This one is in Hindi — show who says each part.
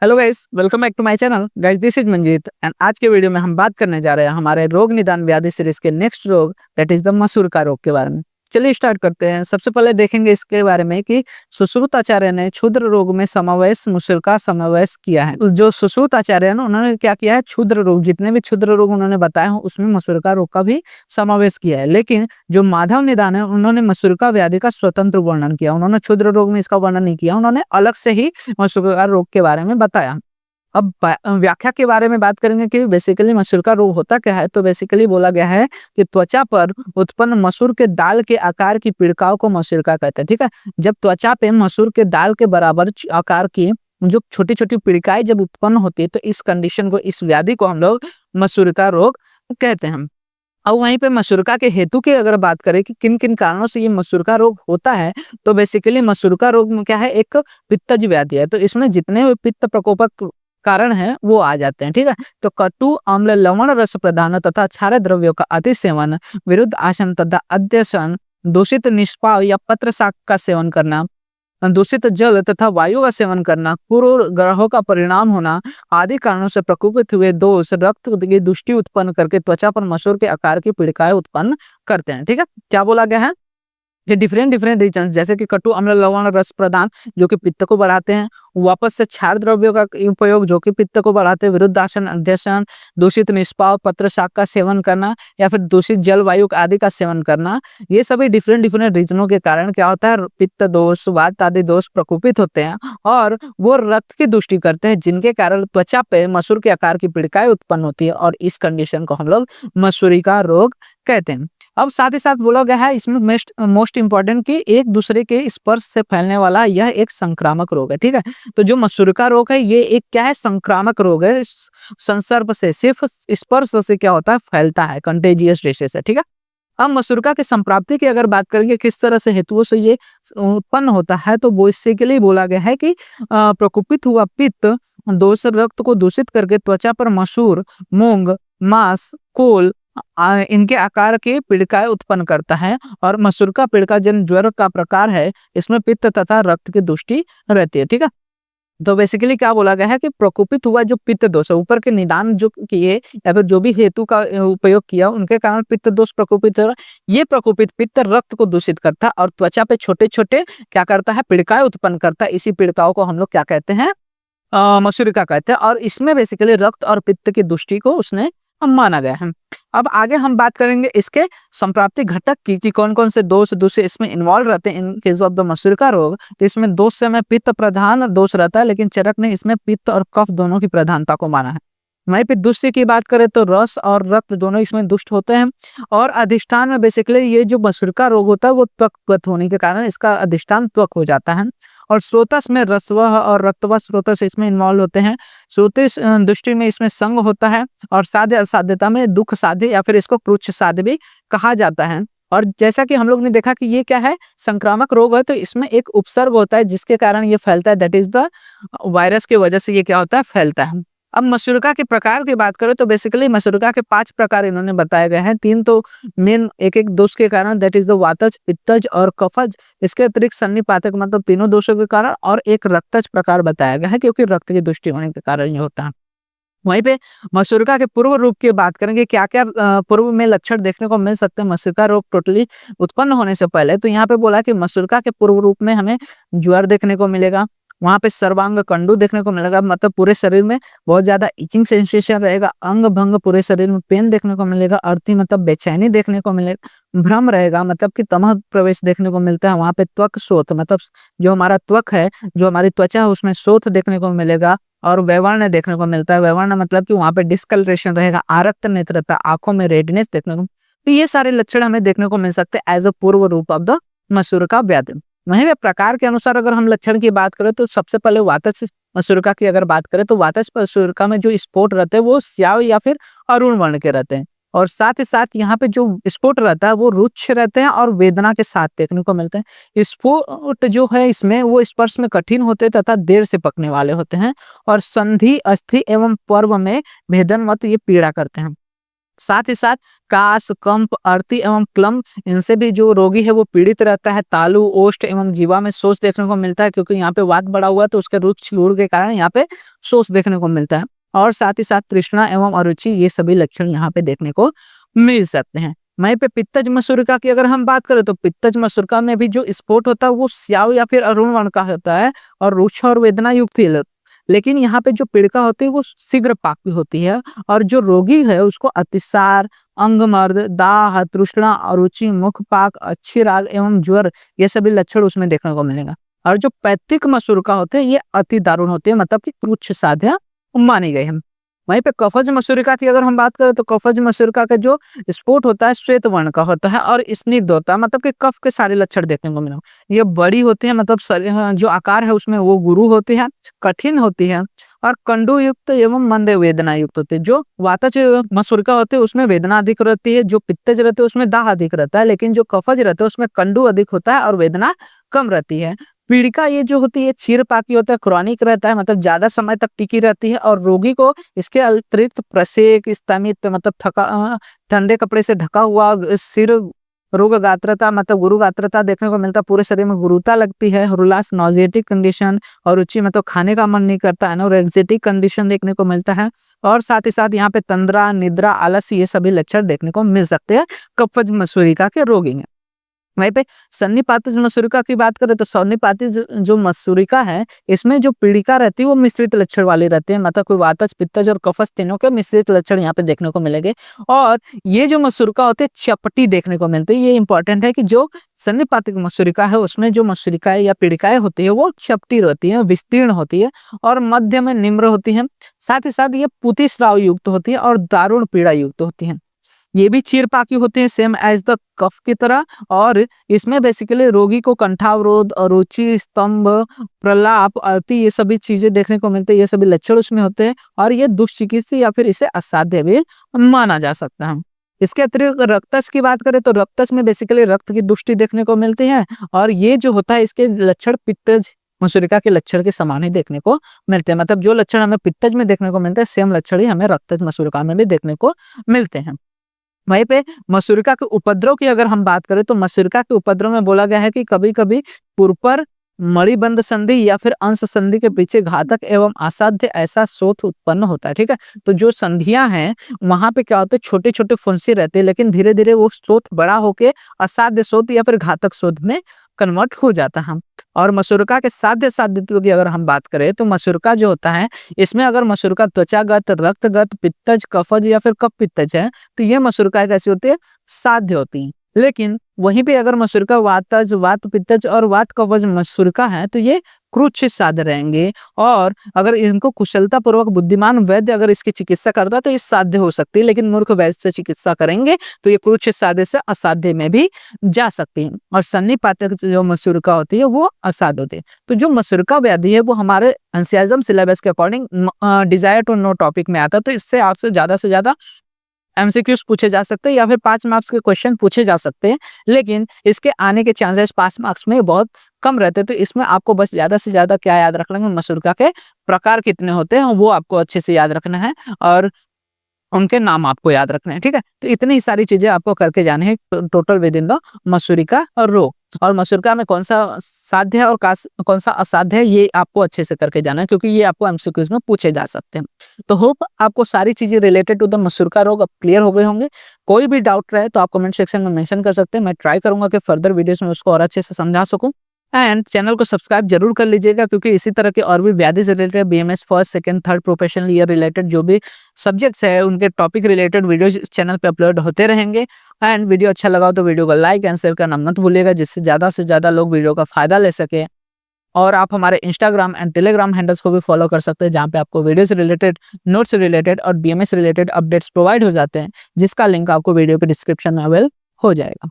Speaker 1: Hello guys, welcome back to my channel. Guys, this is Manjeet and आज के वीडियो में हम बात करने जा रहे हैं हमारे रोग निदान व्याधि सीरीज के नेक्स्ट रोग दैट इज द मसूर का रोग के बारे में। चलिए स्टार्ट करते हैं। सबसे पहले देखेंगे इसके बारे में कि सुश्रुत आचार्य ने क्षुद्र रोग में समावेश मसूर का समावेश किया है। जो सुश्रुत आचार्य है ना, उन्होंने क्या किया है, क्षुद्र रोग, जितने भी क्षुद्र रोग उन्होंने बताए हैं उसमें मसूर का रोग का भी समावेश किया है। लेकिन जो माधव निदान है, उन्होंने मसूर का व्याधि का स्वतंत्र वर्णन किया। उन्होंने क्षुद्र रोग में इसका वर्णन नहीं किया, उन्होंने अलग से ही मसूर का रोग के बारे में बताया। अब व्याख्या के बारे में बात करेंगे कि बेसिकली मसूर का रोग होता क्या है। तो बेसिकली बोला गया है कि त्वचा पर उत्पन्न मसूर के दाल के आकार की पीड़िकाओं को मसूर का कहते हैं। ठीक है, जब त्वचा पे मसूर के दाल के बराबर आकार की जो छोटी छोटी पीड़िकाएं जब उत्पन्न होती है तो इस कंडीशन को, इस व्याधि को हम लोग मसूर का रोग कहते हैं। अब वहीं पे मसूरका के हेतु की अगर बात करें कि किन किन कारणों से ये मसूरका रोग होता है, तो बेसिकली मसूरका रोग में क्या है, एक पित्तज व्याधि है। तो इसमें जितने भी पित्त प्रकोपक कारण है वो आ जाते हैं। ठीक है, तो कटु अम्ल लवण रस प्रदान तथा क्षार द्रव्यों का अति सेवन, विरुद्ध आसन तथा अध्यसन, दूषित निष्पाव या पत्र शाक का सेवन करना, दूषित जल तथा वायु का सेवन करना, पूर्व ग्रहों का परिणाम होना आदि कारणों से प्रकोपित हुए दोष रक्त की दुष्टि उत्पन्न करके त्वचा पर मसूर के आकार की पीड़िकाएं उत्पन्न करते हैं। ठीक है, क्या बोला गया है, ये डिफरेंट डिफरेंट रीजन जैसे कि कटु अम्ल लवण रस प्रदान जो कि पित्त को बढ़ाते हैं, वापस से क्षार द्रव्यों का उपयोग जो कि पित्त को बढ़ाते हैं, विरुद्धासन अध्यसन, दूषित निष्पाव पत्र शाक का सेवन करना या फिर दूषित जलवायु आदि का सेवन करना, ये सभी डिफरेंट डिफरेंट रीजनों के कारण क्या होता है, पित्त दोष वात आदि दोष प्रकोपित होते हैं और वो रक्त की दुष्टि करते हैं, जिनके कारण त्वचा पे मसूर के आकार की पीड़िकाएं उत्पन्न होती है और इस कंडीशन को हम लोग मसूरी का रोग कहते हैं। अब साथ ही साथ बोला गया है इसमें मोस्ट इंपॉर्टेंट कि एक दूसरे के स्पर्श से फैलने वाला यह एक संक्रामक रोग है। ठीक है, तो जो मसूरका रोग है ये एक क्या है, संक्रामक रोग है। संसर्ग से, सिर्फ स्पर्श से क्या होता है, फैलता है, कंटेजियस डिसीज है। ठीक है, अब मसूरका के संप्राप्ति की अगर बात करेंगे किस तरह से हेतुओं से ये उत्पन्न होता है, तो वो इससे के लिए बोला गया है कि प्रकोपित हुआ पित्त दोष रक्त को दूषित करके त्वचा पर मसूर, मूंग, मांस, कोल इनके आकार की पीड़िकाएं उत्पन्न करता है और मसूर का पीड़िका जन ज्वर का प्रकार है, इसमें पित्त तथा रक्त की दुष्टि रहती है। ठीक है, तो बेसिकली क्या बोला गया है कि प्रकोपित हुआ जो पित्त दोष है, ऊपर के निदान जो किए या फिर जो भी हेतु का उपयोग किया उनके कारण पित्त दोष प्रकोपित हो, ये प्रकोपित पित्त रक्त को दूषित करता है और त्वचा पे छोटे छोटे क्या करता है, पीड़िकाएं उत्पन्न करता है। इसी पीड़िकाओं को हम लोग क्या कहते हैं, मसूरिका कहते हैं और इसमें बेसिकली रक्त और पित्त की दुष्टि को उसने माना गया है। अब आगे हम बात करेंगे इसके संप्राप्ति घटक की कि कौन कौन से दोष दूसरे इसमें इन्वॉल्व रहते हैं इन केस ऑफ द मसूरिका रोग। तो इसमें दोष से में पित्त प्रधान दोष रहता है, लेकिन चरक ने इसमें पित्त और कफ दोनों की प्रधानता को माना है। वहीं पे दुष्ट की बात करें तो रस और रक्त दोनों इसमें दुष्ट होते हैं और अधिष्ठान में बेसिकली ये जो मसूरिका रोग होता है वो त्वक होने के कारण इसका अधिष्ठान त्वक हो जाता है और स्रोतस में रसवह और रक्तवह स्रोतस इसमें इन्वॉल्व होते हैं। श्रुति दृष्टि में इसमें संग होता है और साध्य असाध्यता में दुख साध्य या फिर इसको क्रुच्छ साध्य भी कहा जाता है। और जैसा कि हम लोग ने देखा कि ये क्या है, संक्रामक रोग है, तो इसमें एक उपसर्ग होता है जिसके कारण ये फैलता है, दैट इज द वायरस की वजह से ये क्या होता है, फैलता है। अब मसूरिका के प्रकार की बात करें तो बेसिकली मसूरिका के 5 प्रकार इन्होंने बताए गए हैं। 3 तो मेन एक एक दोष के कारण दैट इज द वातज, पित्तज और कफज। इसके अतिरिक्त सन्निपातक मतलब तीनों दोषों के कारण और एक रक्तज प्रकार बताया गया है क्योंकि रक्त की दुष्टि होने के कारण ये होता है। वहीं पे मसूरिका के पूर्व रूप की बात करेंगे, क्या क्या पूर्व में लक्षण देखने को मिल सकते हैं मसूरिका रोग टोटली उत्पन्न होने से पहले। तो यहाँ पे बोला कि मसूरिका के पूर्व रूप में हमें ज्वर देखने को मिलेगा, वहां पे सर्वांग कंडू देखने को मिलेगा, मतलब पूरे शरीर में बहुत ज्यादा इचिंग सेंसेशन रहेगा, अंग भंग पूरे शरीर में पेन देखने को मिलेगा, अर्थी मतलब बेचैनी देखने को मिलेगा, भ्रम रहेगा मतलब कि तमह प्रवेश देखने को मिलता है। वहां पे त्वक शोथ मतलब जो हमारा त्वक है, जो हमारी त्वचा है उसमें शोथ देखने को मिलेगा और वैवर्ण देखने को मिलता है। वैवर्ण मतलब कि वहां पे डिस्कलरेशन रहेगा, आरक्त नेत्रता, आंखों में रेडनेस देखने को। तो ये सारे लक्षण हमें देखने को मिल सकते हैं एज अ पूर्व रूप ऑफ द मसूरिका व्याधि। वहीं पे प्रकार के अनुसार अगर हम लक्षण की बात करें तो सबसे पहले वातज मसूरिका की अगर बात करें तो वातज मसूरिका में जो स्पॉट रहते हैं वो स्याव या फिर अरुण वर्ण के रहते हैं और साथ ही साथ यहाँ पे जो स्पॉट रहता है वो रुक्ष रहते हैं और वेदना के साथ देखने को मिलते हैं। स्पॉट जो है इसमें वो स्पर्श में कठिन होते हैं तथा देर से पकने वाले होते हैं और संधि, अस्थि एवं पर्व में भेदन मत ये पीड़ा करते हैं। साथ ही साथ कास, कंप, अर्ती एवं क्लम, इनसे भी जो रोगी है वो पीड़ित रहता है। तालु, ओष्ठ एवं जीवा में शोष देखने को मिलता है, क्योंकि यहाँ पे वात बढ़ा हुआ है तो उसके रुक्ष लूड़ के कारण यहाँ पे शोष देखने को मिलता है। और साथ ही साथ तृष्णा एवं अरुचि, ये सभी लक्षण यहाँ पे देखने को मिल सकते हैं। वहीं पे पित्तज मसूरिका की अगर हम बात करें तो पित्तज मसूरिका में भी जो स्पॉट होता है वो स्याव या फिर अरुण वर्ण का होता है और रुक्ष और वेदना युक्त ही, लेकिन यहाँ पे जो पीड़िका होती है वो शीघ्र पाकी होती है। और जो रोगी है उसको अतिसार, अंगमर्द, दाह, तृष्णा, अरुचि, मुख पाक, अच्छी राग एवं ज्वर, ये सभी लक्षण उसमें देखने को मिलेगा। और जो पैतृक मसूरिका होते हैं ये अति दारुण होते हैं, मतलब कि तुच्छ साध्य मानी गई है। वहीं पे कफज मसूरिका की अगर हम बात करें तो कफज मसूरिका का जो स्पोर्ट होता है श्वेत वर्ण का होता है और स्निग्ध होता है, मतलब कि कफ के सारे लक्षण देखने को मिलेंगे। ये बड़ी होती है, मतलब जो आकार है उसमें वो गुरु होती है, कठिन होती है और कंडू युक्त एवं मंद वेदना युक्त होती है। जो वातज मसूरिका होते हैं उसमें वेदना अधिक रहती है, जो पित्तज रहते हैं उसमें दाह अधिक रहता है, लेकिन जो कफज रहते हैं उसमें कंडू अधिक होता है और वेदना कम रहती है। पीड़िका ये जो होती है क्षीरपाकी होता है, क्रॉनिक रहता है, मतलब ज्यादा समय तक टिकी रहती है और रोगी को इसके अतिरिक्त प्रसेक, स्तमित, मतलब ठंडे कपड़े से ढका हुआ सिर, रोग गात्रता, मतलब गुरु गात्रता देखने को मिलता है। पूरे शरीर में गुरुता लगती है, हुलास, नॉजेटिक कंडीशन और रुचि, मतलब खाने का मन नहीं करता है, और एग्जेटिक कंडीशन देखने को मिलता है। और साथ ही साथ यहाँ पे तंद्रा, निद्रा, आलस, ये सभी लक्षण देखने को मिल सकते हैं कफज मसूरिका के रोगी में। वहीं पे सन्निपातिज मसूरिका की बात करें तो सन्निपातिज जो मसूरिका है इसमें जो पीड़िका रहती है वो मिश्रित लक्षण वाली रहती है, मतलब कोई वातज, पित्तज और कफज तीनों के मिश्रित लक्षण यहाँ पे देखने को मिलेंगे। और ये जो मसूरिका होते हैं चपटी देखने को मिलती है। ये इंपॉर्टेंट है कि जो सन्निपातिक मसूरिका है उसमें जो मसूरिकाएं या पीड़िकाएं होती है वो चपटी रहती है, विस्तीर्ण होती है और मध्य में निम्र होती है। साथ ही साथ ये पुति स्राव युक्त होती है और दारुण पीड़ा युक्त होती है। ये भी चीरपाकी होते हैं सेम एज द कफ की तरह, और इसमें बेसिकली रोगी को कंठावरोध, अरुचि, स्तंभ, प्रलाप, अर्ति, ये सभी चीजें देखने को मिलती है। ये सभी लक्षण उसमें होते हैं और ये दुष्चिकित्सीय या फिर इसे असाध्य भी माना जा सकता है। इसके अतिरिक्त रक्तज की बात करें तो रक्तज में बेसिकली रक्त की दुष्टि देखने को मिलती है और ये जो होता है इसके लक्षण पित्तज मसूरिका के लक्षण के समान ही देखने को मिलते हैं। मतलब जो लक्षण हमें पित्तज में देखने को मिलते हैं सेम लक्षण ही हमें रक्तज मसूरिका में भी देखने को मिलते हैं। वहीं पे मसूरिका के उपद्रव की अगर हम बात करें तो मसूरिका के उपद्रव में बोला गया है कि कभी कभी पुरपर, मणिबंध संधि या फिर अंश संधि के पीछे घातक एवं असाध्य ऐसा शोथ उत्पन्न होता है। ठीक है, तो जो संधियां हैं वहां पे क्या होता है, छोटे छोटे फुंसी रहते हैं, लेकिन धीरे धीरे वो शोथ बड़ा होके असाध्य शोथ या फिर घातक शोथ में कन्वर्ट हो जाता है। और मसूरिका के साध्य साध्यत्व की अगर हम बात करें तो मसूरिका जो होता है इसमें अगर मसूरिका त्वचागत, रक्तगत, पित्तज, कफज या फिर कफ पित्तज है तो ये मसूरिका कैसी होती है, साध्य होती है। लेकिन वहीं पे अगर मसूरिका वातज, वात पित्तज और वात कफज मसूरिका है तो ये क्रूच्छ साध्य रहेंगे। और अगर इनको कुशलता पूर्वक बुद्धिमान वैद्य अगर इसकी चिकित्सा करता है तो ये साध्य हो सकती है, लेकिन मूर्ख वैद्य से चिकित्सा करेंगे तो ये क्रूच्छ साध्य से असाध्य में भी जा सकती है। और सन्निपातक जो मसूरिका होती है वो असाध्य होती है। तो जो मसूरिका व्याधि है वो हमारे एनसीआईएम सिलेबस के according desire to know topic में आता है, तो इससे आपसे ज्यादा एमसीक्यूज पूछे जा सकते हैं या फिर 5 मार्क्स के क्वेश्चन पूछे जा सकते हैं, लेकिन इसके आने के चांसेस 5 मार्क्स में बहुत कम रहते हैं। तो इसमें आपको बस ज्यादा से ज्यादा क्या याद रखना है, मसूरिका के प्रकार कितने होते हैं वो आपको अच्छे से याद रखना है और उनके नाम आपको याद रखना है। ठीक है, तो इतनी सारी चीजें आपको करके जाने हैं टोटल विद इन द मसूरिका और रोग। और मसूरिका में कौन सा साध्य है और कौन सा असाध्य है ये आपको अच्छे से करके जाना है, क्योंकि ये आपको एमसीक्यूज में पूछे जा सकते हैं। तो होप आपको सारी चीजें रिलेटेड टू द मसूरिका रोग अब क्लियर हो गए होंगे। कोई भी डाउट रहे तो आप कमेंट सेक्शन में मेंशन कर सकते हैं, मैं ट्राई करूंगा कि फर्दर वीडियोस में उसको और अच्छे से समझा सकूं। एंड चैनल को सब्सक्राइब जरूर कर लीजिएगा, क्योंकि इसी तरह के और भी व्याधि से related BMS first, second, third professional year related जो भी सब्जेक्ट्स है उनके टॉपिक रिलेटेड वीडियोस इस चैनल पे अपलोड होते रहेंगे। एंड वीडियो अच्छा लगा हो तो वीडियो को लाइक एंड शेयर करना मत भूलिएगा, जिससे ज़्यादा से ज़्यादा लोग वीडियो का फायदा ले सके। और आप हमारे इंस्टाग्राम एंड टेलीग्राम हैंडल्स को भी फॉलो कर सकते हैं, जहाँ पे आपको वीडियो से रिलेटेड, नोट्स रिलेटेड और बीएमएस रिलेटेड अपडेट्स प्रोवाइड हो जाते हैं, जिसका लिंक आपको वीडियो के डिस्क्रिप्शन में अवेल हो जाएगा।